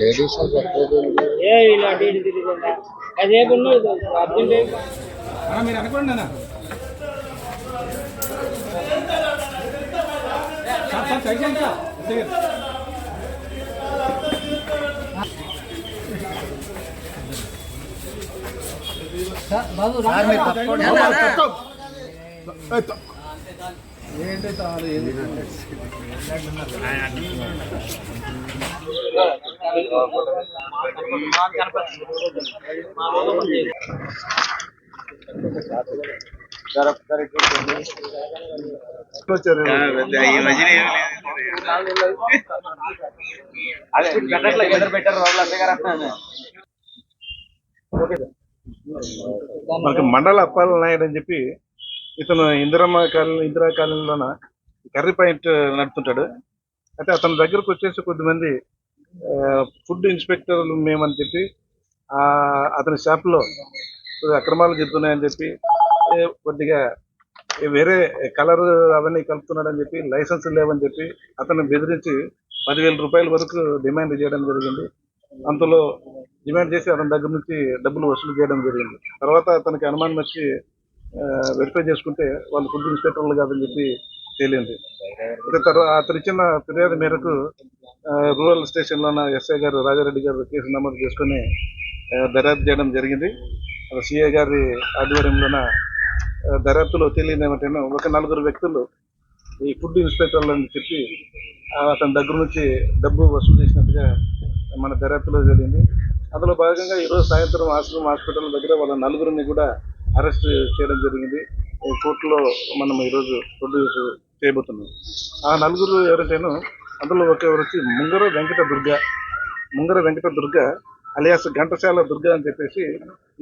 Ladies మీరు అనుకోండి అన్న బాబు ఏంటి చాలు మనకి మండల అప్పాల నాయుడు అని చెప్పి ఇతను ఇందిరా కాలనీలోన కర్రీ పాయింట్ నడుపుతుంటాడు. అయితే అతని దగ్గరకు వచ్చేసి కొద్దిమంది ఫుడ్ ఇన్స్పెక్టర్లు మేమని చెప్పి అతని షాప్లో అక్రమాలు జరుగుతున్నాయని చెప్పి కొద్దిగా వేరే కలర్ అవన్నీ కలుపుతున్నాడని చెప్పి లైసెన్స్ లేవని చెప్పి అతన్ని బెదిరించి 10,000 రూపాయల వరకు డిమాండ్ చేయడం జరిగింది. అంతలో డిమాండ్ చేసి అతని దగ్గర నుంచి డబ్బులు వసూలు చేయడం జరిగింది. తర్వాత అతనికి అనుమానం వచ్చి వెరిఫై చేసుకుంటే వాళ్ళు ఫుడ్ ఇన్స్పెక్టర్లు కాదని చెప్పి తేలింది. తర్వాత అతను ఇచ్చిన ఫిర్యాదు మేరకు రూరల్ స్టేషన్లోన ఎస్ఐ గారు రాజారెడ్డి గారు కేసు నమోదు చేసుకుని దర్యాప్తు చేయడం జరిగింది. సిఐ గారి ఆధ్వర్యంలోన దర్యాప్తులో తేలింది ఏమంటే ఒక 4 వ్యక్తులు ఈ ఫుడ్ ఇన్స్పెక్టర్లు అని చెప్పి అతని దగ్గర నుంచి డబ్బు వసూలు చేసినట్టుగా మన దర్యాప్తులో జరిగింది. అందులో భాగంగా ఈరోజు సాయంత్రం హాస్పిటల్ దగ్గర వాళ్ళ 4గురిని కూడా అరెస్ట్ చేయడం జరిగింది. కోర్టులో మనం ఈరోజు ప్రొడ్యూస్ చేయబోతున్నాం. ఆ 4 ఎవరంటేనో అందులో ఒకరు వచ్చి ముంగర వెంకట దుర్గ అలియాస్ ఘంటసాల దుర్గ అని చెప్పేసి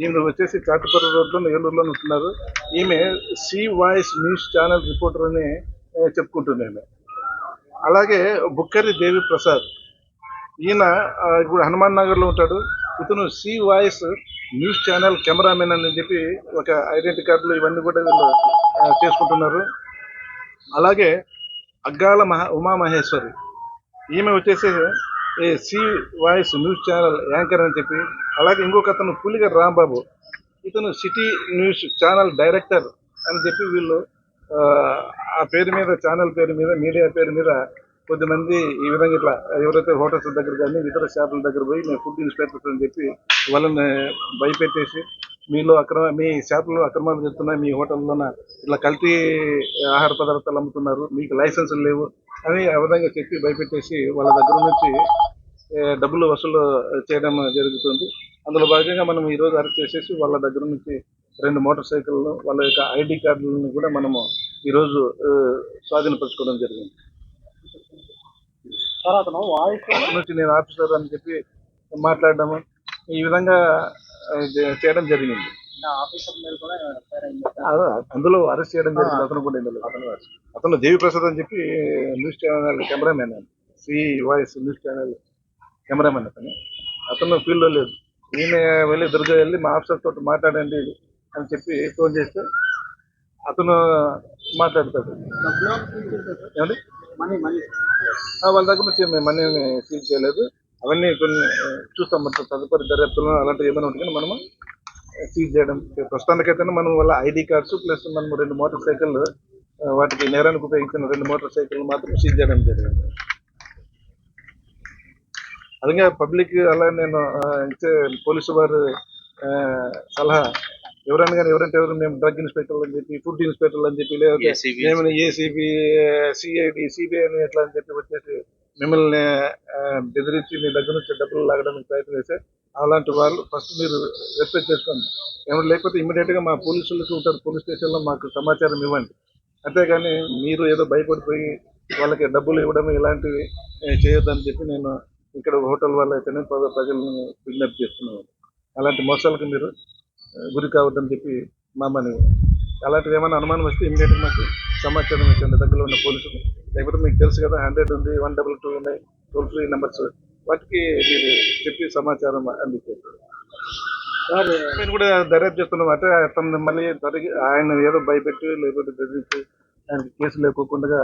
ఈమె వచ్చేసి చాటుపర్రు రోడ్లో ఏలూరులో ఉంటున్నారు. ఈమె C voice news channel reporter అని చెప్పుకుంటుంది. అలాగే బుక్కరి దేవి ప్రసాద్, ఈయన ఇప్పుడు హనుమాన్ నగర్లో ఉంటాడు. ఇతను C voice news channel cameraman అని చెప్పి ఒక ఐడెంటిటీ కార్డులు ఇవన్నీ కూడా వీళ్ళు చేసుకుంటున్నారు. అలాగే అగ్గాల ఉమామహేశ్వరి, ఈమె వచ్చేసి C voice news channel anchor అని చెప్పి, అలాగే ఇంకొక అతను పులిగ రాంబాబు, ఇతను సిటీ న్యూస్ ఛానల్ డైరెక్టర్ అని చెప్పి వీళ్ళు ఆ పేరు మీద ఛానల్ పేరు మీద మీడియా పేరు మీద కొద్దిమంది ఈ విధంగా ఇట్లా ఎవరైతే హోటల్స్ దగ్గర కానీ ఇతర షాపుల దగ్గర పోయి మేము ఫుడ్ ఇన్స్పెక్టర్స్ అని చెప్పి వాళ్ళని భయపెట్టేసి మీ షాపులో అక్రమాలు జరుగుతున్నాయి, మీ హోటల్లోన ఇట్లా కల్తీ ఆహార పదార్థాలు అమ్ముతున్నారు, మీకు లైసెన్సులు లేవు అని ఆ విధంగా చెప్పి భయపెట్టేసి వాళ్ళ దగ్గర నుంచి డబ్బులు వసూలు చేయడం జరుగుతుంది. అందులో భాగంగా మనం ఈరోజు అరెస్ట్ చేసేసి వాళ్ళ దగ్గర నుంచి 2 మోటార్ సైకిళ్ళు, వాళ్ళ యొక్క ఐడి కార్డులను కూడా మనము ఈరోజు స్వాధీనపరచుకోవడం జరిగింది. నుంచి నేను ఆఫీసర్ అని చెప్పి మాట్లాడడము ఈ విధంగా చేయడం జరిగింది. అందులో అరెస్ట్ చేయడం జరిగింది. అతను కూడా అతను దేవి ప్రసాద్ అని చెప్పి news channel cameraman, C voice news channel cameraman. అతను ఫీల్డ్లో లేదు. ఈయన వెళ్ళి దుర్గ వెళ్ళి మా ఆఫీసర్ తోటి మాట్లాడండి అని చెప్పి ఫోన్ చేస్తే అతను మాట్లాడతాడు. ఏమండి వాళ్ళ దగ్గర నుంచి మేము మనీని సీజ్ చేయలేదు. అవన్నీ కొన్ని చూస్తాం. మొత్తం తదుపరి దర్యాప్తులో అలాంటివి ఏమైనా ఉంటుందని మనము సీజ్ చేయడం. ప్రస్తుతానికైతే మనం వాళ్ళ ఐడి కార్డ్స్ ప్లస్ మనం 2 మోటార్ సైకిల్, వాటికి నేరానికి ఉపయోగించిన 2 మోటార్ సైకిల్ మాత్రం సీజ్ చేయడం జరిగింది. అదే పబ్లిక్ అలా నేను ఇచ్చే పోలీసు వారు సలహా ఎవరైనా కానీ ఎవరు మేము డ్రగ్ ఇన్స్పెక్టర్లు అని చెప్పి, ఫుడ్ ఇన్స్పెక్టర్లు అని చెప్పి, లేదా మేము ఏసీబీ, సిఐడి, సిబిఐ అని ఎట్లా అని చెప్పి వచ్చేసి మిమ్మల్ని బెదిరించి మీ దగ్గర నుంచి డబ్బులు లాగడానికి ప్రయత్నం చేస్తే అలాంటి వాళ్ళు ఫస్ట్ మీరు రెస్పెక్ట్ చేసుకోండి. ఏమైనా లేకపోతే ఇమీడియట్గా మా పోలీసులకు ఉంటారు, పోలీస్ స్టేషన్లో మాకు సమాచారం ఇవ్వండి. అంతేగాని మీరు ఏదో భయపడిపోయి వాళ్ళకి డబ్బులు ఇవ్వడం ఇలాంటివి చేయొద్దని చెప్పి నేను ఇక్కడ హోటల్ వాళ్ళు అయితేనే ప్రజలను విజ్ఞప్తి చేస్తున్నాను. అలాంటి మోసాలకు మీరు గురి కావద్దని చెప్పి మా మనవి. అలాంటివి ఏమైనా అనుమానం వస్తే ఇమీడియట్గా మాకు సమాచారం ఇచ్చండి దగ్గరలో ఉన్న పోలీసులు. లేకపోతే మీకు తెలుసు కదా 100 ఉంది, 122 ఉన్నాయి టోల్ ఫ్రీ నెంబర్స్, వాటికి మీరు చెప్పి సమాచారం అందించారు. నేను కూడా దర్యాప్తు చేస్తున్నాం. అంటే అతను మళ్ళీ ఆయన ఏదో భయపెట్టి లేకపోతే బెదిరించి ఆయనకి కేసు లేకోకుండా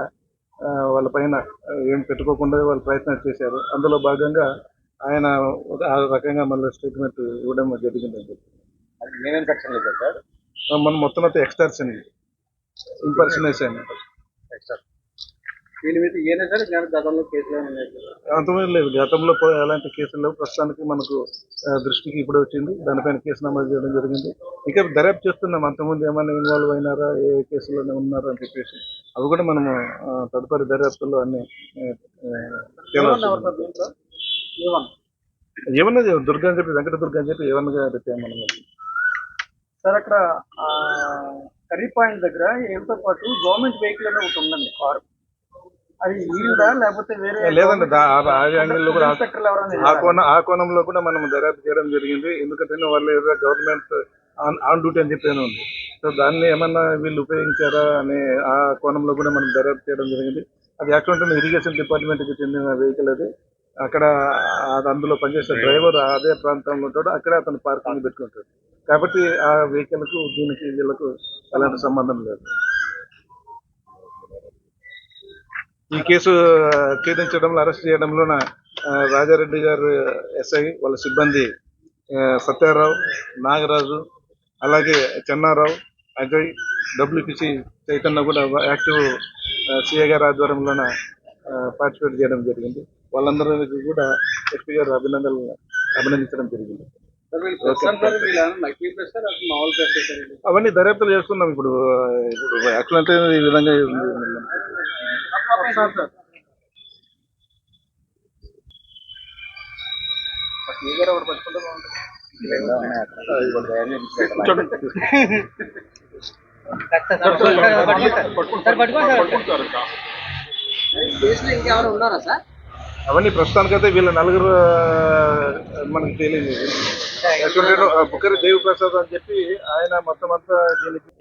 వాళ్ళ పైన ఏం పెట్టుకోకుండా వాళ్ళు ప్రయత్నం చేశారు. అందులో భాగంగా ఆయన ఆ రకంగా మళ్ళీ స్టేట్మెంట్ ఇవ్వడం జరిగిందండి. నేనేం సెక్షన్ లేదు సార్. మనం మొత్తం అయితే ఎక్స్టార్షన్ ఇంపర్సనేషన్ దీని మీద ఏదైనా సరే గతంలో కేసులు అంతమంది లేదు. గతంలో ఎలాంటి కేసులు లేవు. ప్రస్తుతానికి మనకు దృష్టికి ఇప్పుడు వచ్చింది. దానిపైన కేసు నమోదు చేయడం జరిగింది. ఇంకా దర్యాప్తు చేస్తున్నాం. అంతకుముందు ఏమైనా ఇన్వాల్వ్ అయినారా, ఏ కేసులోనే ఉన్నారా అని చెప్పేసి అవి కూడా మనము తదుపరి దర్యాప్తుల్లో అన్ని ఏమన్నా దుర్గా అని చెప్పి వెంకట దుర్గా అని చెప్పి ఏమన్నా పెట్టాము మనం. సార్ అక్కడ కర్రీ పాయింట్ దగ్గర ఏమితో పాటు గవర్నమెంట్ వెహికల్ అనేది ఒకటి ఉందండి, కారు. అది ఈవిడ లేకపోతే వేరే లేదండి. ఆ యాంగిల్లో కూడా ఆ కోణంలో కూడా మనం దర్యాప్తు చేయడం జరిగింది. ఎందుకంటే వాళ్ళు ఏదో గవర్నమెంట్ ఆన్ డ్యూటీ అని చెప్పి ఉంది. సో దాన్ని ఏమన్నా వీళ్ళు ఉపయోగించారా అనే ఆ కోణంలో కూడా మనం దర్యాప్తు చేయడం జరిగింది. అది యాక్చువల్ ఇరిగేషన్ డిపార్ట్మెంట్కి చెందిన వెహికల్ అది. అక్కడ అందులో పనిచేసే డ్రైవర్ అదే ప్రాంతంలో ఉంటాడు. అక్కడే అతను పార్కింగ్ పెట్టుకుంటాడు. కాబట్టి ఆ వెహికల్కు దీనికి వీళ్ళకు ఎలాంటి సంబంధం లేదు. ఈ కేసు ఛేదించడంలో, అరెస్ట్ చేయడంలోన రాజారెడ్డి గారు ఎస్ఐ, వాళ్ళ సిబ్బంది సత్యారావు, నాగరాజు, అలాగే చెన్నారావు, అజయ్, డబ్ల్యూపీసీ చైతన్య కూడా యాక్టివ్ సిఐ గారి ఆధ్వర్యంలోన పార్టిసిపేట్ చేయడం జరిగింది. వాళ్ళందరికీ కూడా ఎస్పీ గారు అభినందించడం జరిగింది. అవన్నీ దర్యాప్తులు చేస్తున్నాం. ఇప్పుడు యాక్చువల్ అంటే ఈ విధంగా ఇంకెవరు ఉన్నారా సార్? అవన్నీ ప్రస్తుతానికైతే వీళ్ళ నలుగురు మనకి తెలియదు. బుక్కరి దేవి ప్రసాద్ అని చెప్పి ఆయన మొత్తం అంతా దీనికి